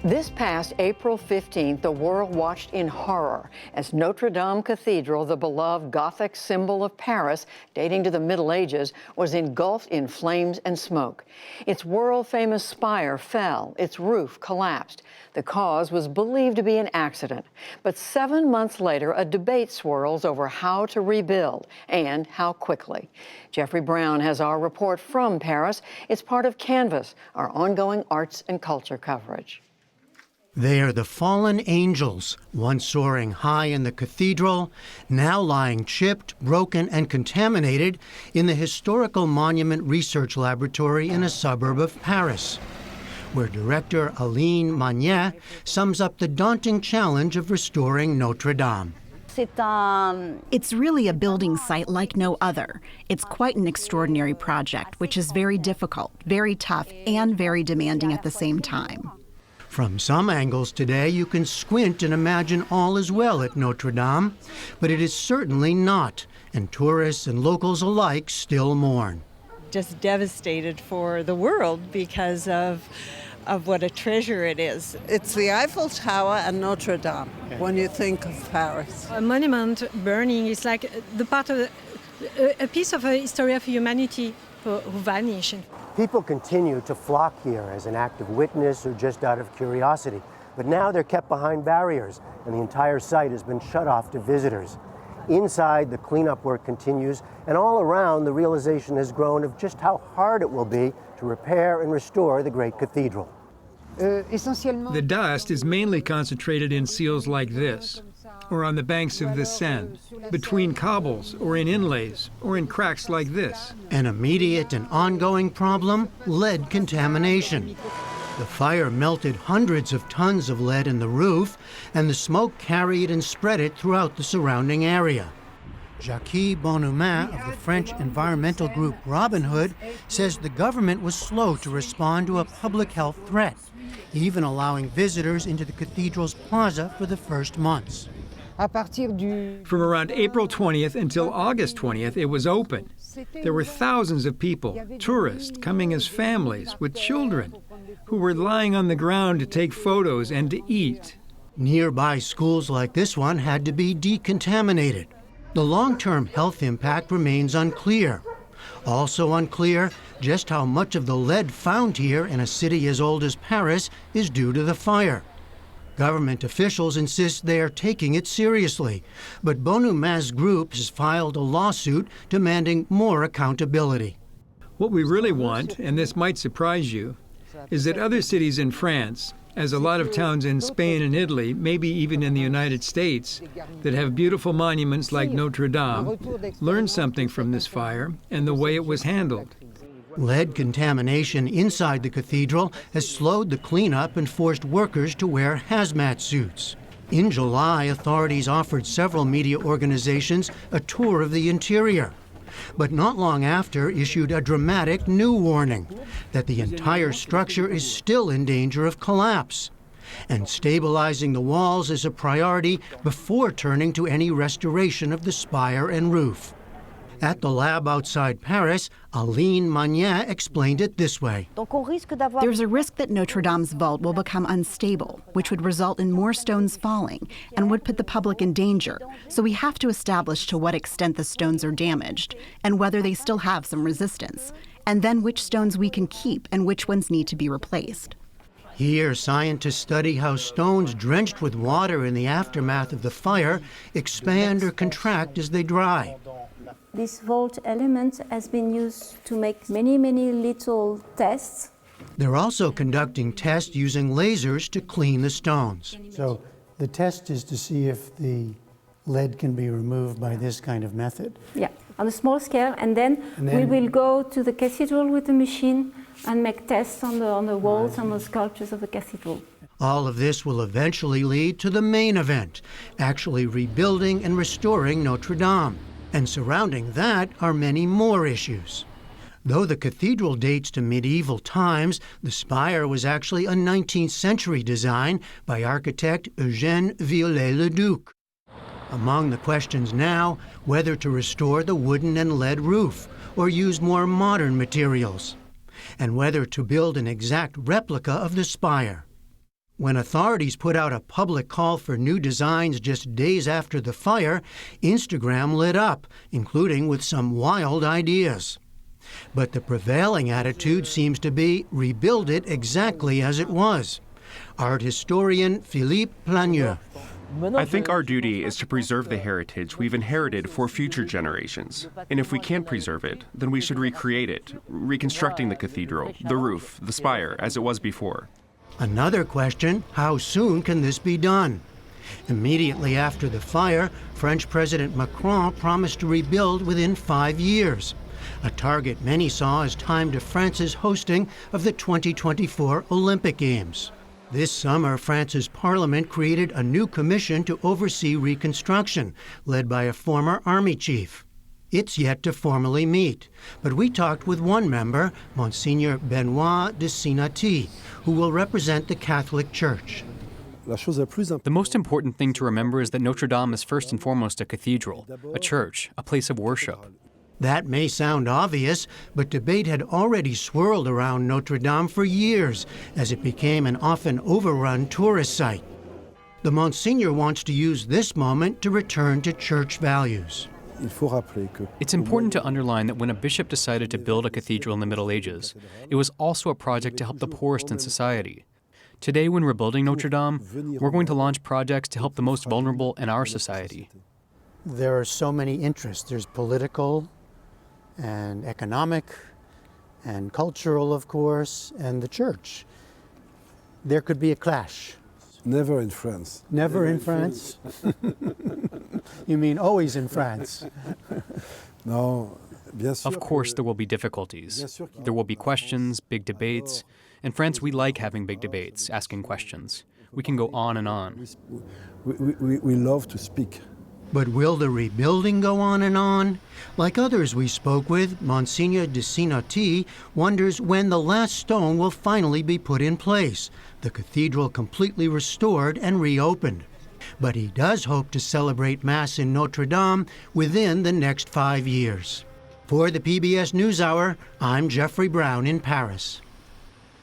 This past April 15th, the world watched in horror as Notre Dame Cathedral, the beloved Gothic symbol of Paris, dating to the Middle Ages, was engulfed in flames and smoke. Its world-famous spire fell, its roof collapsed. The cause was believed to be an accident. But 7 months later, a debate swirls over how to rebuild and how quickly. Jeffrey Brown has our report from Paris. It's part of Canvas, our ongoing arts and culture coverage. They are the fallen angels, once soaring high in the cathedral, now lying chipped, broken, and contaminated in the Historical Monument Research Laboratory in a suburb of Paris, where director Aline Magnet sums up the daunting challenge of restoring Notre Dame. It's really a building site like no other. It's quite an extraordinary project, which is very difficult, very tough, and very demanding at the same time. From some angles today, you can squint and imagine all is well at Notre Dame, but it is certainly not, and tourists and locals alike still mourn. Just devastated for the world because of what a treasure it is. It's the Eiffel Tower and Notre Dame when you think of Paris. A monument burning is like the part of a piece of a history of humanity who vanish. People continue to flock here as an act of witness or just out of curiosity. But now they're kept behind barriers, and the entire site has been shut off to visitors. Inside, the cleanup work continues, and all around, the realization has grown of just how hard it will be to repair and restore the great cathedral. The dust is mainly concentrated in seals like this, or on the banks of the Seine, between cobbles, or in inlays, or in cracks like this. An immediate and ongoing problem, lead contamination. The fire melted hundreds of tons of lead in the roof, and the smoke carried and spread it throughout the surrounding area. Jacques Bonhomme of the French environmental group Robin Hood says the government was slow to respond to a public health threat, even allowing visitors into the cathedral's plaza for the first months. From around April 20th until August 20th, it was open. There were thousands of people, tourists, coming as families with children, who were lying on the ground to take photos and to eat. Nearby schools like this one had to be decontaminated. The long-term health impact remains unclear. Also unclear just how much of the lead found here in a city as old as Paris is due to the fire. Government officials insist they are taking it seriously, but Bonhomme's group has filed a lawsuit demanding more accountability. What we really want, and this might surprise you, is that other cities in France, as a lot of towns in Spain and Italy, maybe even in the United States, that have beautiful monuments like Notre Dame, learn something from this fire and the way it was handled. Lead contamination inside the cathedral has slowed the cleanup and forced workers to wear hazmat suits. In July, authorities offered several media organizations a tour of the interior, but not long after issued a dramatic new warning that the entire structure is still in danger of collapse, and stabilizing the walls is a priority before turning to any restoration of the spire and roof. At the lab outside Paris, Aline Magnet explained it this way. There's a risk that Notre Dame's vault will become unstable, which would result in more stones falling and would put the public in danger. So we have to establish to what extent the stones are damaged and whether they still have some resistance, and then which stones we can keep and which ones need to be replaced. Here, scientists study how stones drenched with water in the aftermath of the fire expand or contract as they dry. This vault element has been used to make many little tests. They're also conducting tests using lasers to clean the stones. So the test is to see if the lead can be removed by this kind of method? Yeah, on a small scale, and then we will go to the cathedral with the machine and make tests on the walls and the sculptures of the cathedral. All of this will eventually lead to the main event, actually rebuilding and restoring Notre Dame. And surrounding that are many more issues. Though the cathedral dates to medieval times, the spire was actually a 19th century design by architect Eugène Viollet-le-Duc. Among the questions now, whether to restore the wooden and lead roof or use more modern materials, and whether to build an exact replica of the spire. When authorities put out a public call for new designs just days after the fire, Instagram lit up, including with some wild ideas. But the prevailing attitude seems to be rebuild it exactly as it was. Art historian Philippe Plagneux. I think our duty is to preserve the heritage we've inherited for future generations. And if we can't preserve it, then we should recreate it, reconstructing the cathedral, the roof, the spire, as it was before. Another question, how soon can this be done? Immediately after the fire, French President Macron promised to rebuild within 5 years, a target many saw as timed to France's hosting of the 2024 Olympic Games. This summer, France's parliament created a new commission to oversee reconstruction, led by a former army chief. It's yet to formally meet, but we talked with one member, Monsignor Benoit de Sinati, who will represent the Catholic Church. The most important thing to remember is that Notre Dame is first and foremost a cathedral, a church, a place of worship. That may sound obvious, but debate had already swirled around Notre Dame for years as it became an often overrun tourist site. The Monsignor wants to use this moment to return to church values. It's important to underline that when a bishop decided to build a cathedral in the Middle Ages, it was also a project to help the poorest in society. Today, when we're building Notre Dame, we're going to launch projects to help the most vulnerable in our society. There are so many interests. There's political and economic and cultural, of course, and the church. There could be a clash. Never in France. Never in France? You mean always in France? No. Of course there will be difficulties. There will be questions, big debates. In France, we like having big debates, asking questions. We can go on and on. We love to speak. But will the rebuilding go on and on? Like others we spoke with, Monsignor de Sinati wonders when the last stone will finally be put in place, the cathedral completely restored and reopened. But he does hope to celebrate Mass in Notre Dame within the next 5 years. For the PBS NewsHour, I'm Jeffrey Brown in Paris.